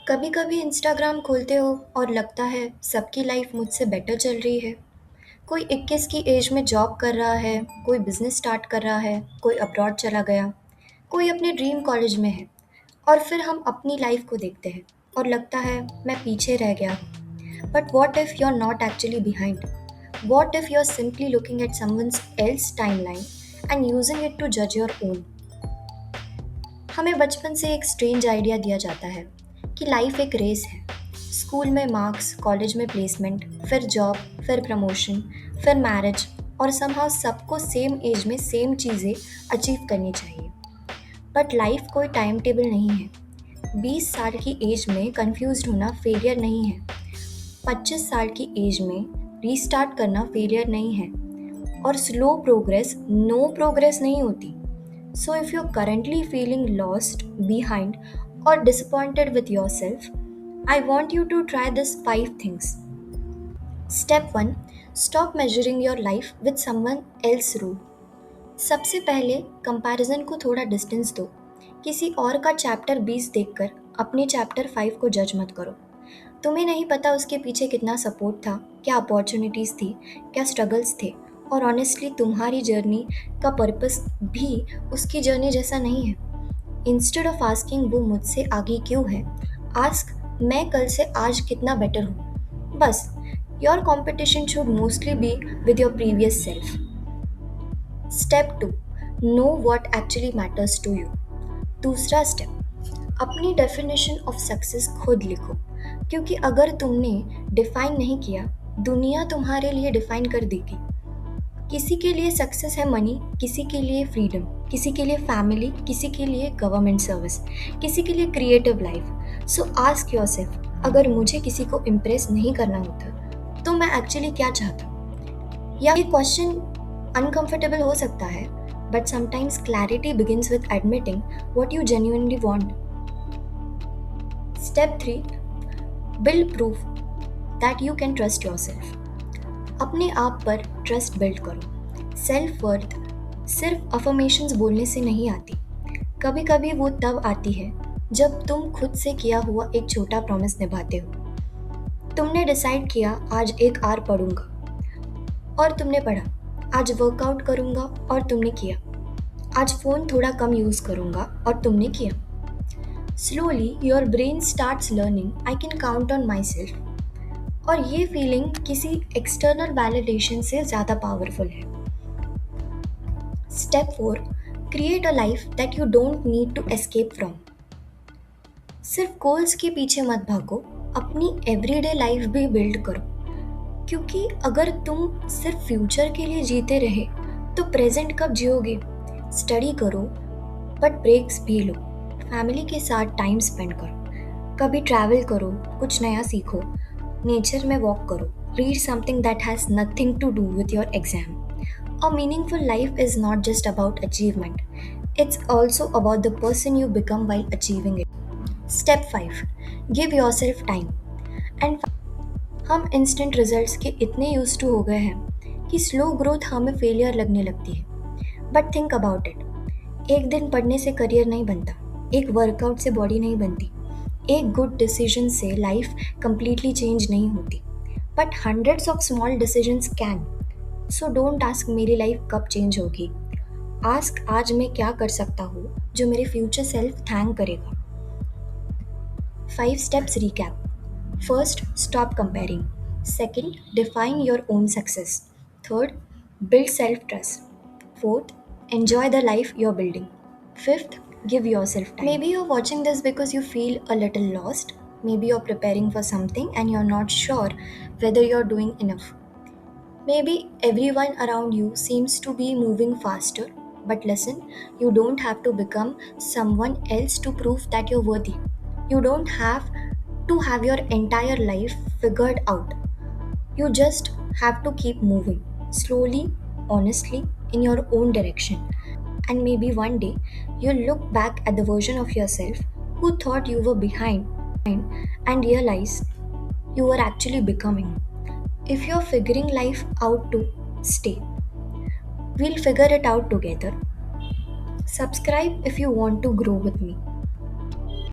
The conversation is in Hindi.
कभी कभी इंस्टाग्राम खोलते हो और लगता है सबकी लाइफ मुझसे बेटर चल रही है। कोई 21 की एज में जॉब कर रहा है, कोई बिजनेस स्टार्ट कर रहा है, कोई अब्रॉड चला गया, कोई अपने ड्रीम कॉलेज में है। और फिर हम अपनी लाइफ को देखते हैं और लगता है मैं पीछे रह गया हूँ। But what if you are not actually behind? What if you are simply looking at someone else timeline and using it to जज योर ओन? हमें बचपन से एक स्ट्रेंज आइडिया दिया जाता है कि लाइफ एक रेस है। स्कूल में मार्क्स, कॉलेज में प्लेसमेंट, फिर जॉब, फिर प्रमोशन, फिर मैरिज, और समहाउ सबको सेम एज में सेम चीज़ें अचीव करनी चाहिए। बट लाइफ कोई टाइम टेबल नहीं है। 20 साल की एज में कंफ्यूज होना फेलियर नहीं है। 25 साल की एज में रीस्टार्ट करना फेलियर नहीं है। और स्लो प्रोग्रेस नो प्रोग्रेस नहीं होती। So, if you're currently feeling lost, behind, or disappointed with yourself, I want you to try this 5 things. Step 1. Stop measuring your life with someone else's rule. सबसे पहले कंपैरिजन को थोड़ा डिस्टेंस दो। किसी और का चैप्टर 20 देखकर अपने चैप्टर 5 को जज मत करो। तुम्हें नहीं पता उसके पीछे कितना सपोर्ट था, क्या अपॉर्चुनिटीज़ थी, क्या स्ट्रगल्स थे। और ऑनेस्टली तुम्हारी जर्नी का पर्पस भी उसकी जर्नी जैसा नहीं है। इंस्टेड ऑफ आस्किंग वो मुझसे आगे क्यों है, आस्क मैं कल से आज कितना बेटर हूँ। बस your competition should mostly be with your previous self. Step 2. Know what actually matters to you. दूसरा स्टेप, अपनी डेफिनेशन ऑफ सक्सेस खुद लिखो। क्योंकि अगर तुमने डिफाइन नहीं किया, दुनिया तुम्हारे लिए डिफाइन कर देगी। किसी के लिए सक्सेस है मनी, किसी के लिए फ्रीडम, किसी के लिए फैमिली, किसी के लिए गवर्नमेंट सर्विस, किसी के लिए क्रिएटिव लाइफ। सो आस्क योरसेल्फ, अगर मुझे किसी को इम्प्रेस नहीं करना होता तो मैं एक्चुअली क्या चाहता? या ये क्वेश्चन अनकंफर्टेबल हो सकता है, but sometimes clarity begins with admitting what you genuinely want. Step 3. Build proof that you can trust yourself. अपने आप पर ट्रस्ट बिल्ड करो। सेल्फ वर्थ सिर्फ अफर्मेशंस बोलने से नहीं आती। कभी कभी वो तब आती है जब तुम खुद से किया हुआ एक छोटा प्रॉमिस निभाते हो। तुमने डिसाइड किया आज 1 आवर पढ़ूंगा और तुमने पढ़ा। आज वर्कआउट करूंगा और तुमने किया। आज फ़ोन थोड़ा कम यूज़ करूंगा और तुमने किया। Slowly your brain starts learning I can count on my self. और ये फीलिंग किसी एक्सटर्नल वैलिडेशन से ज़्यादा पावरफुल है। Step 4. Create a life that you don't need to escape from. सिर्फ गोल्स के पीछे मत भागो, अपनी एवरीडे लाइफ भी बिल्ड करो। क्योंकि अगर तुम सिर्फ फ्यूचर के लिए जीते रहे तो प्रेजेंट कब जियोगे? स्टडी करो बट ब्रेक्स भी लो। फैमिली के साथ टाइम स्पेंड करो, कभी ट्रैवल करो, कुछ नया सीखो, नेचर में वॉक करो, read something that has nothing to do with your exam. A meaningful life is not just about achievement, it's also about the person you become while achieving it. Step 5. Give yourself time and हम इंस्टेंट रिजल्ट्स के इतने यूज्ड टू हो गए हैं कि स्लो ग्रोथ हमें फेलियर लगने लगती है। बट थिंक अबाउट इट, एक दिन पढ़ने से करियर नहीं बनता, एक वर्कआउट से बॉडी नहीं बनती, एक गुड डिसीजन से लाइफ कंप्लीटली चेंज नहीं होती। But hundreds of small decisions can. So don't ask मेरी लाइफ कब चेंज होगी, आस्क आज मैं क्या कर सकता हूँ जो मेरे फ्यूचर सेल्फ थैंक करेगा। 5 steps recap. First, stop comparing. Second, define your own success. Third, build self trust. Fourth, enjoy the life you're building. Fifth, give yourself time. Maybe you're watching this because you feel a little lost. Maybe you're preparing for something and you're not sure whether you're doing enough. Maybe everyone around you seems to be moving faster. But listen, you don't have to become someone else to prove that you're worthy. You don't have to have your entire life figured out. You just have to keep moving slowly, honestly, in your own direction. And maybe one day you'll look back at the version of yourself who thought you were behind and realize you were actually becoming. If you're figuring life out to stay, we'll figure it out together. Subscribe if you want to grow with me.